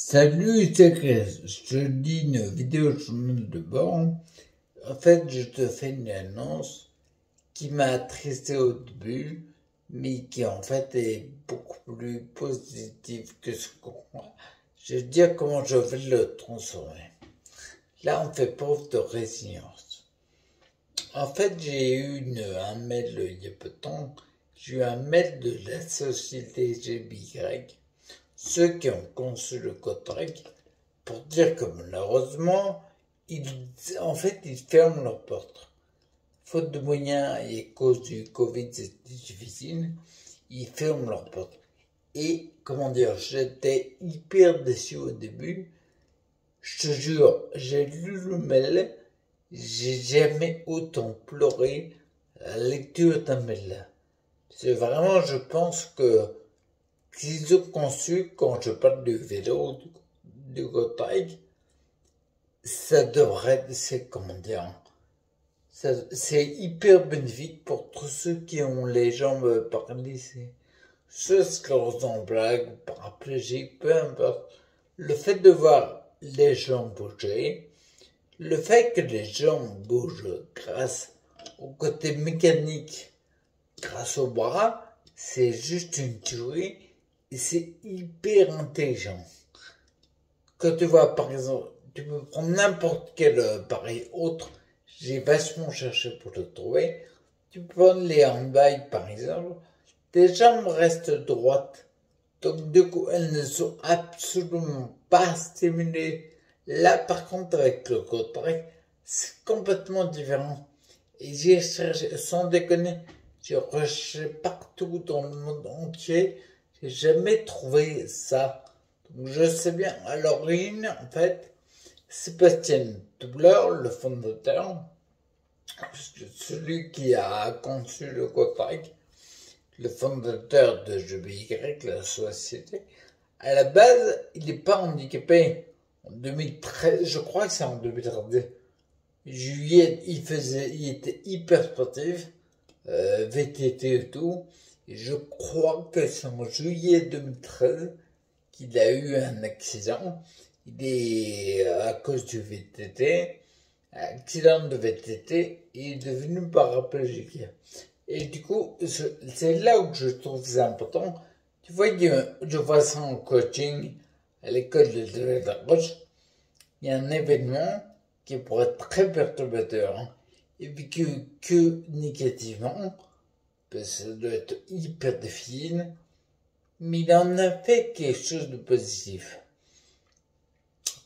Salut, c'est Chris. Je te dis une vidéo journal de bord. En fait, je te fais une annonce qui m'a attristé au début, mais qui en fait est beaucoup plus positive que ce qu'on voit. Je vais te dire comment je vais le transformer. Là, on fait preuve de résilience. En fait, j'ai eu un mail il y a peu de temps. J'ai eu un mail de la société GBY, ceux qui ont conçu le codec, pour dire que malheureusement, ils ferment leurs portes. Faute de moyens et à cause du Covid, c'était difficile, ils ferment leurs portes. Et, comment dire, j'étais hyper déçu au début. Je te jure, j'ai lu le mail, j'ai jamais autant pleuré à la lecture d'un mail. C'est vraiment, je pense que qu'ils ont conçu, quand je parle du vélo, du Gotthard, ça devrait, c'est comment dire, c'est hyper bénéfique pour tous ceux qui ont les jambes paralysées, ceux sclérose en blague, paraplégiques, peu importe. Le fait de voir les jambes bouger, le fait que les jambes bougent grâce au côté mécanique, grâce au bras, c'est juste une tuerie. Et c'est hyper intelligent. Quand tu vois, par exemple, tu peux prendre n'importe quel appareil autre, j'ai vachement cherché pour le trouver. Tu peux prendre les handbikes, par exemple, tes jambes restent droites. Donc, du coup, elles ne sont absolument pas stimulées. Là, par contre, avec le Gotthard, c'est complètement différent. Et j'ai cherché, sans déconner, j'ai recherché partout dans le monde entier. J'ai jamais trouvé ça. Donc je sais bien, à l'origine, en fait, Sébastien Tobler, le fondateur, celui qui a conçu le Gotthard, le fondateur de GBY, la société, à la base, il n'est pas handicapé. En 2013, je crois que c'est en 2013, juillet, il était hyper sportif, VTT et tout. Et je crois que c'est en juillet 2013 qu'il a eu un accident. Il est, à cause du VTT, accident de VTT, il est devenu paraplégique. Et du coup, c'est là où je trouve ça important. Tu vois, je vois ça en coaching à l'école de la Roche. Il y a un événement qui pourrait être très perturbateur, hein, et vécu que négativement, parce que ça doit être hyper difficile, mais il en a fait quelque chose de positif.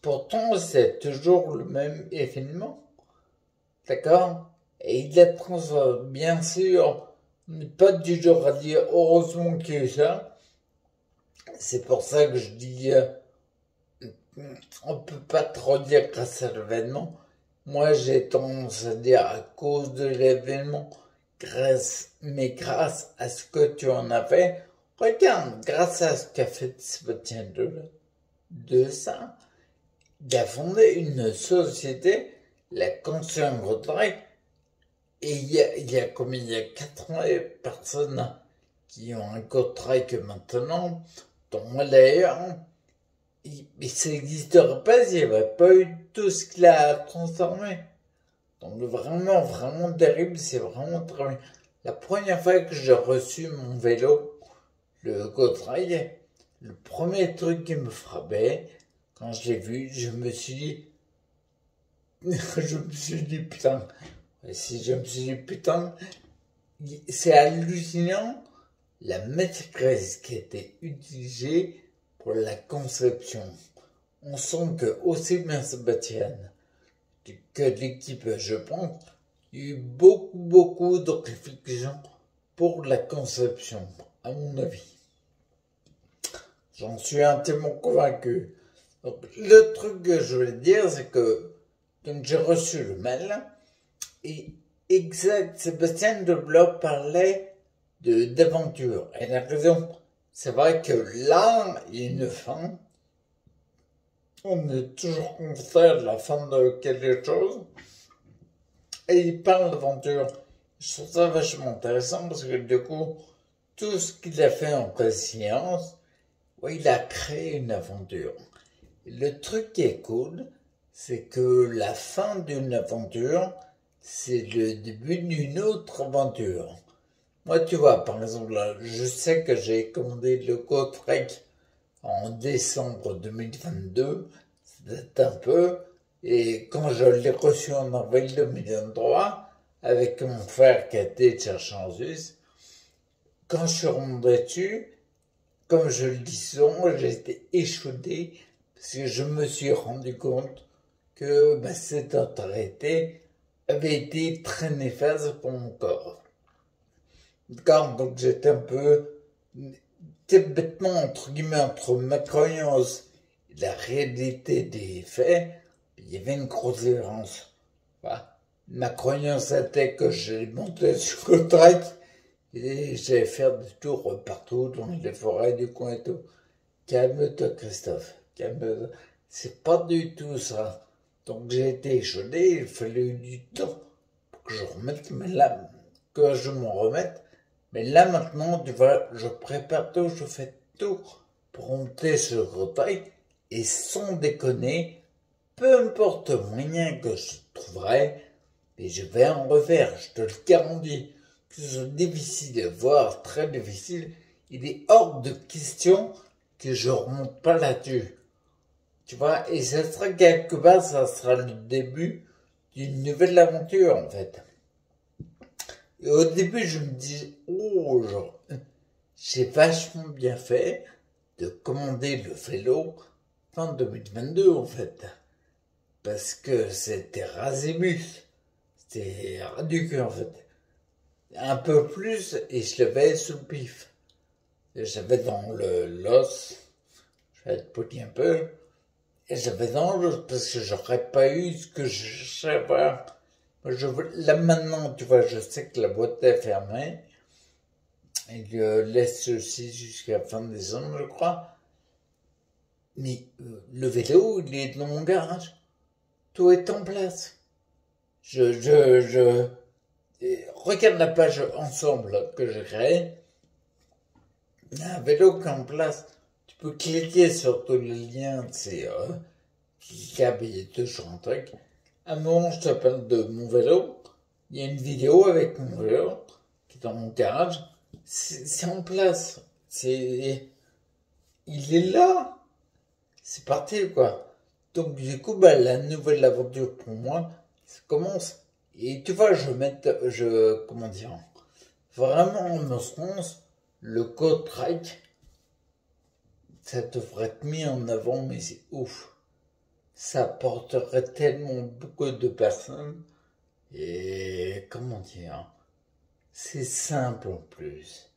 Pourtant, c'est toujours le même événement, d'accord? Et il a transformé, bien sûr, on n'est pas du genre à dire heureusement qu'il y a eu ça. C'est pour ça que je dis, on peut pas trop dire grâce à l'événement. Moi, j'ai tendance à dire à cause de l'événement, mais grâce à ce que tu en as fait. Regarde, grâce à ce qu'a fait Sébastien de ça, il a fondé une société, la Conscience Gotthard, et il y a 80 personnes qui ont un Gotthard maintenant, dont moi d'ailleurs. Mais ça n'existerait pas s'il n'y avait pas eu tout ce qu'il a transformé. Donc vraiment, vraiment terrible, c'est vraiment très bien. La première fois que j'ai reçu mon vélo, le Gotthard, le premier truc qui me frappait, quand je l'ai vu, je me suis dit, putain, si je me suis dit putain, c'est hallucinant la maîtrise qui a été utilisée pour la conception. On sent que aussi bien Sébastien que l'équipe, je pense, il y a eu beaucoup de réflexions pour la conception, à mon avis. J'en suis intimement convaincu. Donc, le truc que je voulais dire, c'est que donc j'ai reçu le mail et exact, Sébastien Deblot parlait d'aventure. Et la raison, c'est vrai que là, il y a une fin. On est toujours content de la fin de quelque chose. Et il parle d'aventure. Je trouve ça vachement intéressant parce que du coup, tout ce qu'il a fait en préscience, il a créé une aventure. Le truc qui est cool, c'est que la fin d'une aventure, c'est le début d'une autre aventure. Moi, tu vois, par exemple, là, je sais que j'ai commandé le GoTrek en décembre 2022, c'est un peu, et quand je l'ai reçu en avril 2023, avec mon frère qui a été chercher en Suisse, quand je suis remonté dessus, comme je le dis souvent, j'ai été échaudé parce que je me suis rendu compte que cette autorité avait été très néfaste pour mon corps. D'accord, donc j'étais un peu bêtement, entre guillemets, entre ma croyance et la réalité des faits, il y avait une grosse différence. Voilà. Ma croyance était que j'allais monter sur le trek et j'allais faire des tours partout dans les forêts du coin et tout. Calme-toi, Christophe, calme-toi. C'est pas du tout ça. Donc j'ai été échaudé, il fallait du temps pour que je remette mes lames, que je m'en remette. Mais là maintenant, tu vois, je prépare tout, je fais tout pour monter sur le Grottaille. Et sans déconner, peu importe le moyen que je trouverai, mais je vais en refaire, je te le garantis. Que ce soit difficile, voire très difficile, il est hors de question que je remonte pas là-dessus. Tu vois, et ça sera quelque part, ça sera le début d'une nouvelle aventure, en fait. Et au début, je me dis, oh, genre, j'ai vachement bien fait de commander le vélo fin 2022, en fait. Parce que c'était Razébus. C'était ras du cul, en fait. Un peu plus, et je l'avais sous le pif. J'avais dans l'os, je vais être poli un peu, et j'avais dans l'os parce que j'aurais pas eu ce que je cherchais. Là maintenant, tu vois, je sais que la boîte est fermée. Il laisse aussi jusqu'à fin décembre, je crois. Mais le vélo, il est dans mon garage. Tout est en place. Regarde la page ensemble que j'ai créée. Il y a un vélo qui est en place. Tu peux cliquer sur tous les liens, c'est cliquable, il y a toujours un truc. À un moment, je te parle de mon vélo. Il y a une vidéo avec mon vélo qui est dans mon garage. C'est en place. Il est là. C'est parti, quoi. Donc, du coup, la nouvelle aventure pour moi, ça commence. Et tu vois, comment dire, vraiment, en mon sens, le GoTrek, ça devrait être mis en avant, mais c'est ouf. Ça apporterait tellement beaucoup de personnes. Et comment dire, c'est simple en plus.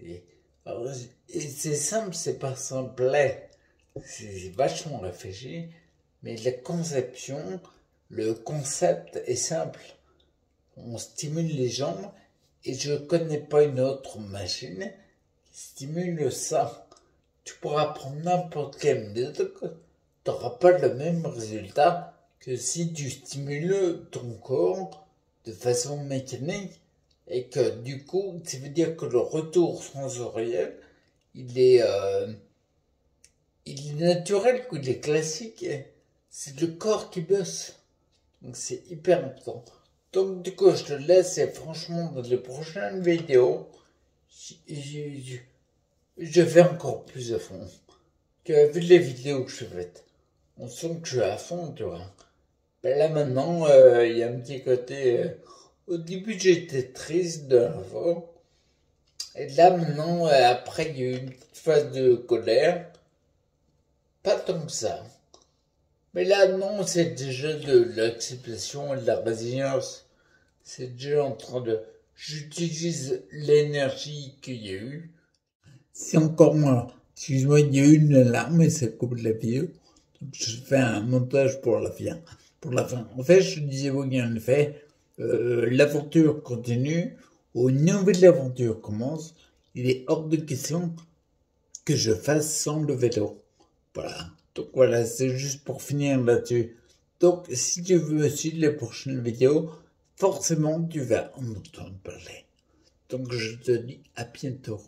Et c'est simple, c'est pas simplet. C'est vachement réfléchi, mais la conception, le concept est simple. On stimule les jambes et je connais pas une autre machine qui stimule ça. Tu pourras prendre n'importe quelle méthode, tu n'auras pas le même résultat que si tu stimules ton corps de façon mécanique et que du coup, ça veut dire que le retour sensoriel, il est naturel, il est classique. C'est le corps qui bosse. Donc c'est hyper important. Donc du coup, je te laisse et franchement, dans les prochaines vidéos, je vais encore plus à fond. Vu les vidéos que je fais, on sent que je suis à fond, tu vois. Là maintenant, il y a un petit côté... au début, j'étais triste de l'info. Et là maintenant, après, il y a eu une petite phase de colère. Pas tant que ça. Mais là, non, c'est déjà de l'acceptation et de la résilience. C'est déjà en train de... J'utilise l'énergie qu'il y a eu. C'est encore moi. Excuse-moi, il y a eu une alarme et ça coupe la vidéo. Donc je fais un montage pour la fin. En fait, je disais, oui, en effet, l'aventure continue. Une nouvelle aventure commence. Il est hors de question que je fasse sans le vélo. Voilà. Donc voilà, c'est juste pour finir là-dessus. Donc si tu veux suivre les prochaines vidéos, forcément tu vas en entendre parler. Donc je te dis à bientôt.